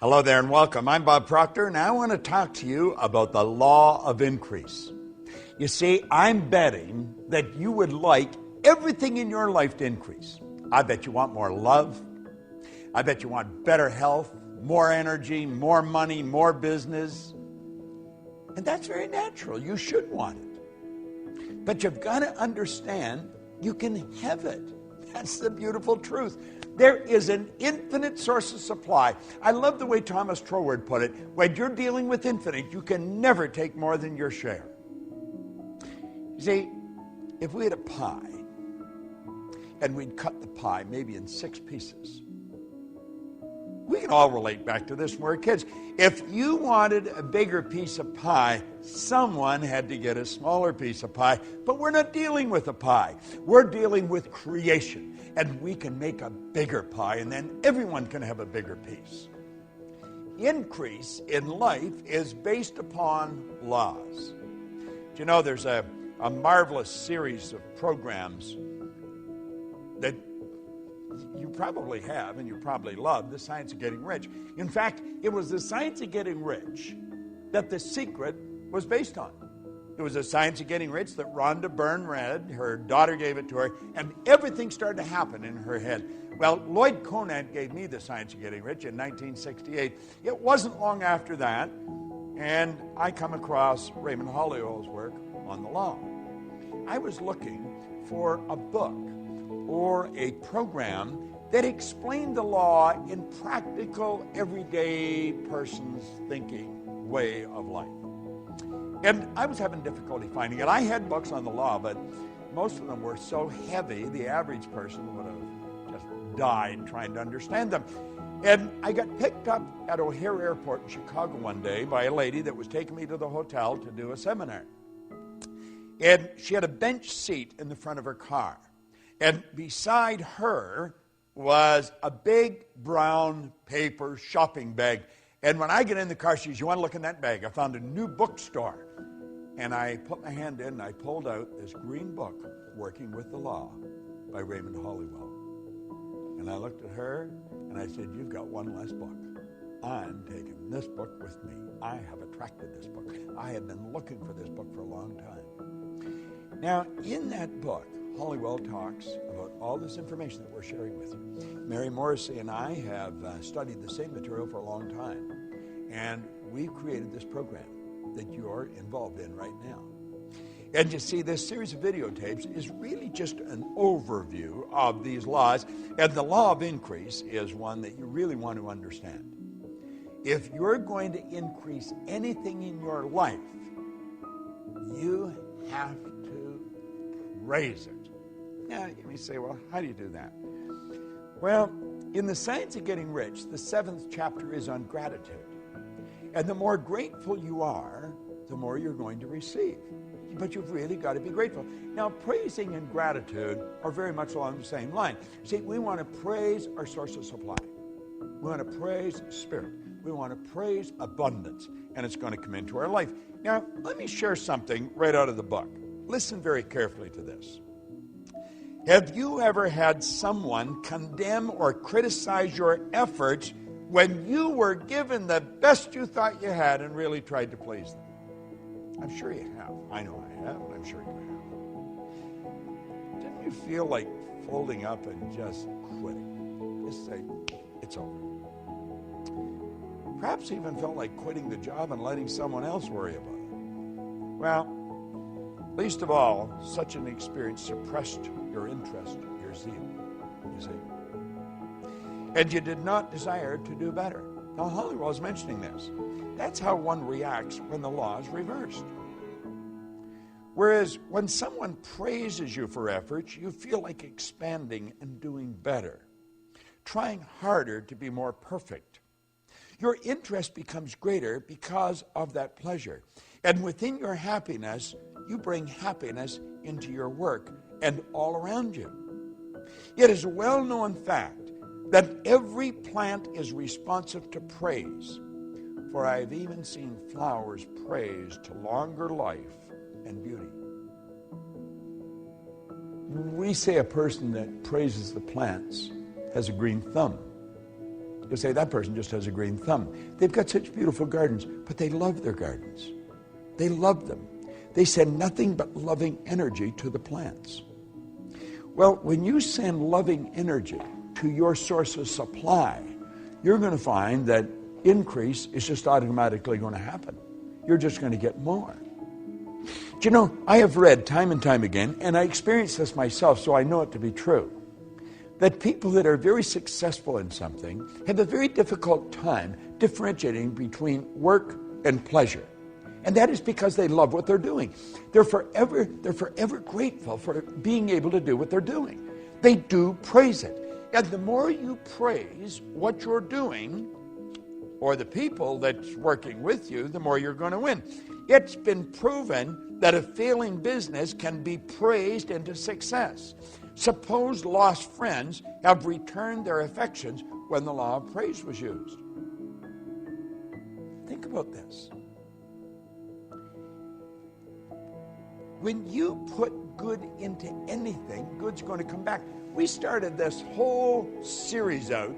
Hello there and welcome. I'm Bob Proctor, and I want to talk to you about the law of increase. You see, I'm betting that you would like everything in your life to increase. I bet you want more love. I bet you want better health, more energy, more money, more business. And that's very natural. You should want it. But you've got to understand you can have it. That's the beautiful truth. There is an infinite source of supply. I love the way Thomas Troward put it. When you're dealing with infinite, you can never take more than your share. You see, if we had a pie, and we'd cut the pie maybe in 6 pieces, we can all relate back to this when we were kids. If you wanted a bigger piece of pie, someone had to get a smaller piece of pie. But we're not dealing with a pie. We're dealing with creation. And we can make a bigger pie, and then everyone can have a bigger piece. Increase in life is based upon laws. Do you know there's a marvelous series of programs that you probably have and you probably love, The Science of Getting Rich. In fact, it was The Science of Getting Rich that The Secret was based on. It was The Science of Getting Rich that Rhonda Byrne read. Her daughter gave it to her, and everything started to happen in her head. Well, Lloyd Conant gave me The Science of Getting Rich in 1968. It wasn't long after that, and I come across Raymond Holliwell's work on the law. I was looking for a book or a program that explained the law in practical, everyday person's thinking way of life. And I was having difficulty finding it. I had books on the law, but most of them were so heavy, the average person would have just died trying to understand them. And I got picked up at O'Hare Airport in Chicago one day by a lady that was taking me to the hotel to do a seminar. And she had a bench seat in the front of her car. And beside her was a big brown paper shopping bag. And when I get in the car, she says, "You want to look in that bag? I found a new bookstore." And I put my hand in and I pulled out this green book, Working with the Law, by Raymond Holliwell. And I looked at her and I said, "You've got one less book. I'm taking this book with me. I have attracted this book. I have been looking for this book for a long time." Now, in that book, Holliwell talks about all this information that we're sharing with you. Mary Morrissey and I have studied the same material for a long time, and we've created this program that you're involved in right now. And you see, this series of videotapes is really just an overview of these laws, and the law of increase is one that you really want to understand. If you're going to increase anything in your life, you have to praise it. Now, you may say, well, how do you do that? Well, in The Science of Getting Rich, the 7th chapter is on gratitude. And the more grateful you are, the more you're going to receive. But you've really got to be grateful. Now, praising and gratitude are very much along the same line. See, we want to praise our source of supply. We want to praise Spirit. We want to praise abundance. And it's going to come into our life. Now, let me share something right out of the book. Listen very carefully to this. Have you ever had someone condemn or criticize your efforts when you were given the best you thought you had and really tried to please them? I'm sure you have. I know I have, and I'm sure you have. Didn't you feel like folding up and just quitting? Just say, it's over. Perhaps even felt like quitting the job and letting someone else worry about it. Well, least of all, such an experience suppressed your interest, your zeal, you see. And you did not desire to do better. Now, Holliwell is mentioning this. That's how one reacts when the law is reversed. Whereas when someone praises you for efforts, you feel like expanding and doing better, trying harder to be more perfect. Your interest becomes greater because of that pleasure. And within your happiness, you bring happiness into your work and all around you. It is a well-known fact that every plant is responsive to praise, for I have even seen flowers praised to longer life and beauty. We say a person that praises the plants has a green thumb. You'll say, that person just has a green thumb. They've got such beautiful gardens, but they love their gardens. They love them. They send nothing but loving energy to the plants. Well, when you send loving energy to your source of supply, you're going to find that increase is just automatically going to happen. You're just going to get more. Do you know, I have read time and time again, and I experienced this myself, so I know it to be true, that people that are very successful in something have a very difficult time differentiating between work and pleasure. And that is because they love what they're doing. They're forever grateful for being able to do what they're doing. They do praise it. And the more you praise what you're doing, or the people that's working with you, the more you're going to win. It's been proven that a failing business can be praised into success. Suppose lost friends have returned their affections when the law of praise was used. Think about this. When you put good into anything, good's going to come back. We started this whole series out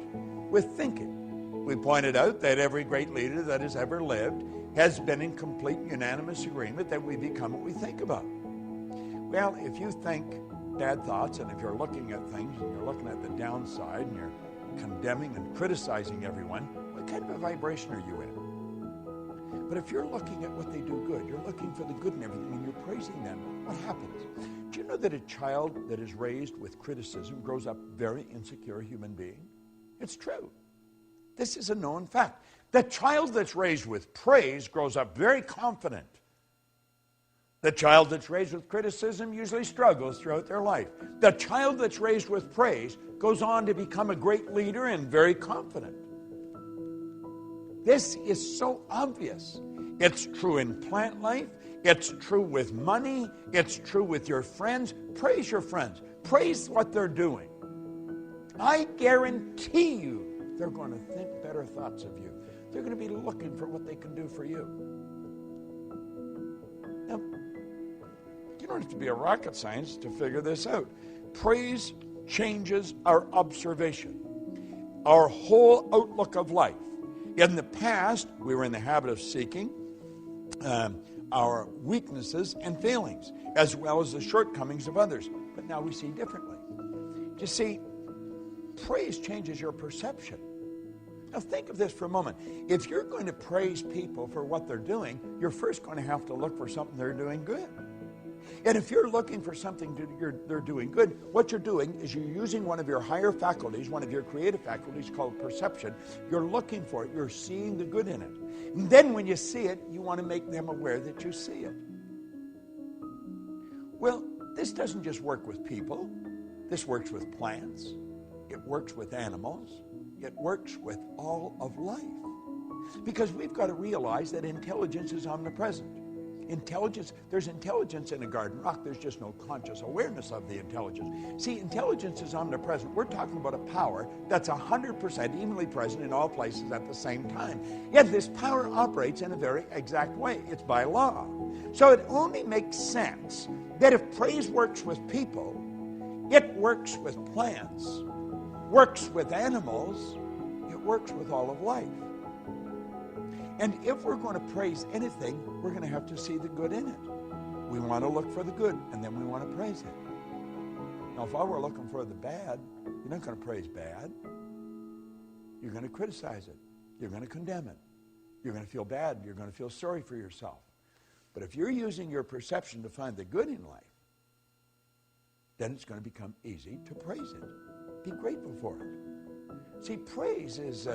with thinking. We pointed out that every great leader that has ever lived has been in complete unanimous agreement that we become what we think about. Well, if you think bad thoughts, and if you're looking at things and you're looking at the downside and you're condemning and criticizing everyone, what kind of a vibration are you in? But if you're looking at what they do good, you're looking for the good in everything and you're praising them, what happens? Do you know that a child that is raised with criticism grows up very insecure human being? It's true. This is a known fact. The child that's raised with praise grows up very confident. The child that's raised with criticism usually struggles throughout their life. The child that's raised with praise goes on to become a great leader and very confident. This is so obvious. It's true in plant life. It's true with money. It's true with your friends. Praise your friends. Praise what they're doing. I guarantee you they're going to think better thoughts of you. They're going to be looking for what they can do for you. Now, you don't have to be a rocket scientist to figure this out. Praise changes our observation, our whole outlook of life. In the past, we were in the habit of seeking our weaknesses and failings, as well as the shortcomings of others. But now we see differently. You see, praise changes your perception. Now think of this for a moment. If you're going to praise people for what they're doing, you're first going to have to look for something they're doing good. And if you're looking for something they're doing good, what you're doing is you're using one of your higher faculties, one of your creative faculties called perception. You're looking for it. You're seeing the good in it. And then when you see it, you want to make them aware that you see it. Well, this doesn't just work with people. This works with plants. It works with animals. It works with all of life. Because we've got to realize that intelligence is omnipresent. There's intelligence in a garden rock. There's just no conscious awareness of the intelligence. See, intelligence is omnipresent. We're talking about a power that's 100% evenly present in all places at the same time. Yet this power operates in a very exact way. It's by law. So it only makes sense that if praise works with people, it works with plants, works with animals, it works with all of life. And if we're going to praise anything, we're going to have to see the good in it. We want to look for the good, and then we want to praise it. Now, if I were looking for the bad, you're not going to praise bad. You're going to criticize it. You're going to condemn it. You're going to feel bad. You're going to feel sorry for yourself. But if you're using your perception to find the good in life, then it's going to become easy to praise it. Be grateful for it. See, praise is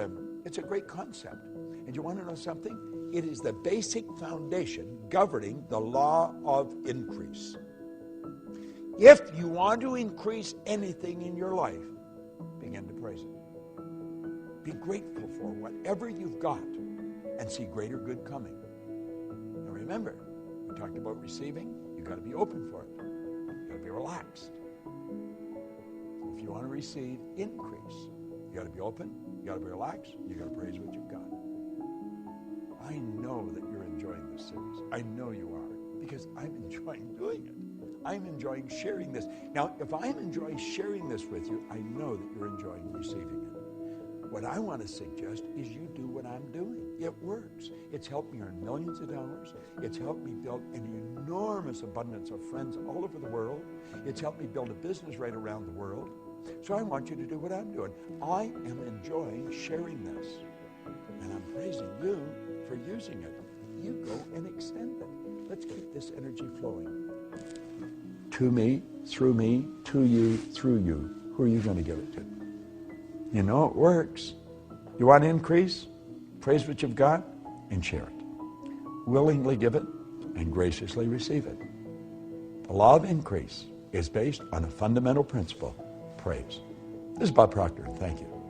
it's a great concept. And you want to know something? It is the basic foundation governing the law of increase. If you want to increase anything in your life, begin to praise it. Be grateful for whatever you've got and see greater good coming. Now remember, we talked about receiving. You've got to be open for it. You've got to be relaxed. If you want to receive increase, you got to be open, you got to be relaxed, you got to praise what you've got. I know that you're enjoying this series. I know you are, because I'm enjoying doing it. I'm enjoying sharing this. Now, if I'm enjoying sharing this with you, I know that you're enjoying receiving it. What I want to suggest is you do what I'm doing. It works. It's helped me earn millions of dollars. It's helped me build an enormous abundance of friends all over the world. It's helped me build a business right around the world. So I want you to do what I'm doing. I am enjoying sharing this. And I'm praising you for using it. You go and extend it. Let's keep this energy flowing. To me, to you, through you. Who are you going to give it to? You know it works. You want to increase? Praise what you've got and share it. Willingly give it and graciously receive it. The law of increase is based on a fundamental principle, praise. This is Bob Proctor. Thank you.